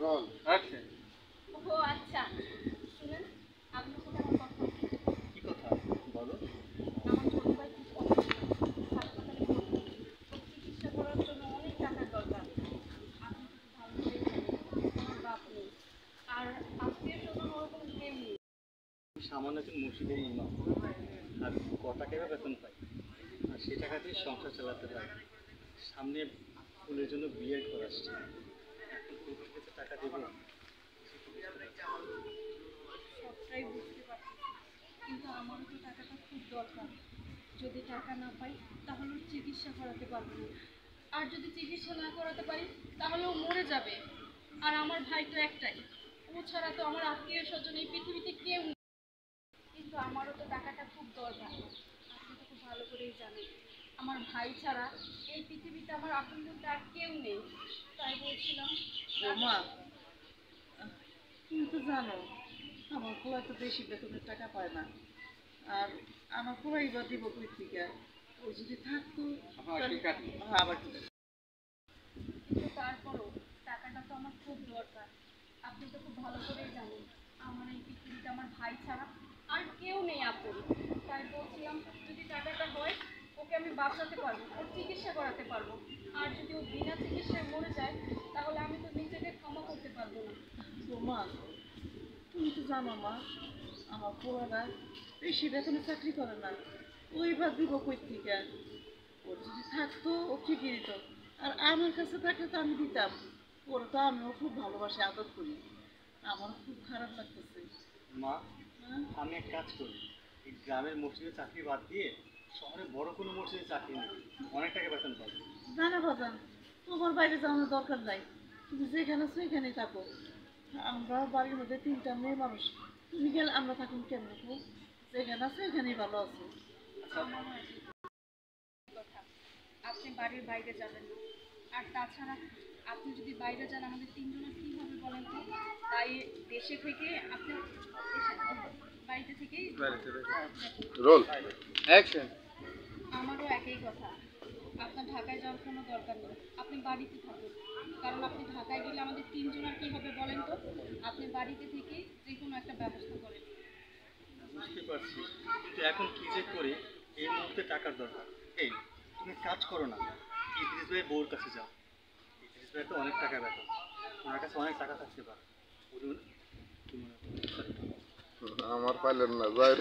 Roll action. ও আচ্ছা, শুনেন, আপনার সাথে আমার কথা আছে। কি কথা বলো? আমার ছোট ভাই খুব অসুস্থ, হাসপাতালে ভর্তি। ওর চিকিৎসা করার জন্য অনেক টাকার দরকার। আপনি তো খুব ভালো করেই জানেন, আমার বাপ নেই, আর আত্মীয় স্বজন ওরকম কেউ নেই। সামান্য একজন মসজিদের ইমাম, আর ক টাকা বেতন পাই, আর সেই টাকা দিয়ে সংসার চালাতে হয়। সামনে ফুলের জন্য বিয়ের ঘর আসছে, এখন কোথা থেকে টাকা দেবো? সবটাই বুঝতে পারছি, কিন্তু আমারও তো টাকাটা খুব দরকার। যদি টাকা না পাই তাহলে ওর চিকিৎসা করাতে পারবো না, আর যদি চিকিৎসা না করাতে পারি তাহলে ও মরে যাবে। আর আমার ভাই তো একটাই, ও ছাড়া তো আমার আত্মীয় স্বজন এই পৃথিবীতে কেউ নেই। কিন্তু আমারও তো টাকাটা খুব দরকার, আপনি তো খুব ভালো করেই জানেন আমার ভাই ছাড়া এই পৃথিবীতে আমার আপন বলতে আর কেউ নেই। তাই বলছিলাম বৌমা, তুমি তো জানো আমার পোলা তো বেশি বেতনের টাকা পায় না। আর আমার পোলাই বা দিব কই থেকে? ও যদি থাকতো তাহলে আবার কি? কিন্তু তারপরও টাকাটা তো আমার খুব দরকার, আপনি তো খুব ভালো করেই জানেন আমার এই পৃথিবীতে আমার ভাই ছাড়া আর কেউ নেই আপন। তাই বলছিলাম যদি টাকাটা হয় ওকে আমি বাঁচাতে পারবো, ওর চিকিৎসা করাতে পারবো। আর যদি ও বিনা চিকিৎসায় মরে যায় তাহলে আমি তো নিজেকে ক্ষমা করতে পারবো না। বৌমা, তুমি তো জানো মা, আমার পোলারা বেশি বেতনে চাকরি করে না। ওই বা দিব কই থেকে? ওর যদি থাকতো ও ঠিকই দিত, আর আমার কাছে থাকলে তো আমি দিতাম। ওর তো আমিও খুব ভালোবাসি, আদর করি। আমারও খুব খারাপ লাগতেছে। মা, হ্যাঁ, আমি এক কাজ করি, এই গ্রামের মসজিদে চাকরি বাদ দিয়ে শহরে বড় কোনো মসজিদে চাকরি নিই, অনেক টাকা বেতন পাবো। জানা বাজান, তোমার বাইরে যাওয়ানোর দরকার নাই। তুমি যেখানে আছো এখানেই থাকো। আমরা বাড়ির মধ্যে তিনটা মেয়ে মানুষ, তুমি গেলে আমরা থাকুন কেন? যেখানে আছো এখানেই ভালো আছো। আমারও একই কথা, আপনি বাড়ির বাইরে যাবেন না। আর তাছাড়া আপনি যদি বাইরে যান আমাদের তিনজনের কী হবে বলেন তো? তাই দেশে থেকে আপনি বাড়িতে থেকেই রোল অ্যাকশন। আমারও একই কথা, আপনার ঢাকায় যাওয়ার কোনো দরকার নেই, আপনি বাড়িতে থাকুন। কারণ আপনি ঢাকায় গেলে আমাদের তিনজনের কী হবে বলেন তো? আপনি বাড়িতে থেকেই যে কোনো একটা ব্যবস্থা করেন। বুঝতে পারছি, কিন্তু এখন কি যে করি, এই মুহূর্তে টাকার দরকার। এই, তুমি কাজ করো না, ইদ্রিস ভাই বউর কাছে যাও। ইদ্রিস ভাই তো অনেক টাকা বেতন, ওনার কাছে অনেক টাকা থাকতে পারে। বলুন, আমার পাইলেন না যাই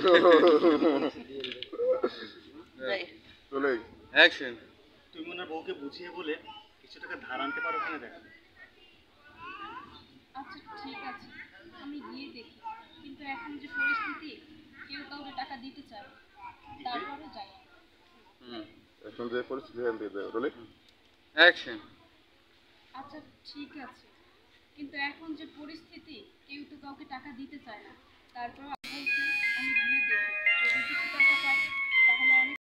যাই। চলে অ্যাকশন। তুমি ওনার বউকে বুঝিয়ে বলে কিছু টাকা ধার আনতে পারো কিনা দেখো। আচ্ছা ঠিক আছে, আমি গিয়ে দেখি, কিন্তু এখন যে পরিস্থিতি কেউ কাউকে টাকা দিতে চায় না। তারপরে যাই। এখন যে পরিস্থিতি হেন দিয়ে দেয় রোলে অ্যাকশন। আচ্ছা ঠিক আছে, কিন্তু এখন যে পরিস্থিতি কেউ তো কাউকে টাকা দিতে চায় না। তারপর আমি গিয়ে দেখি, যদি কিছু টাকা পাই তাহলে অনেক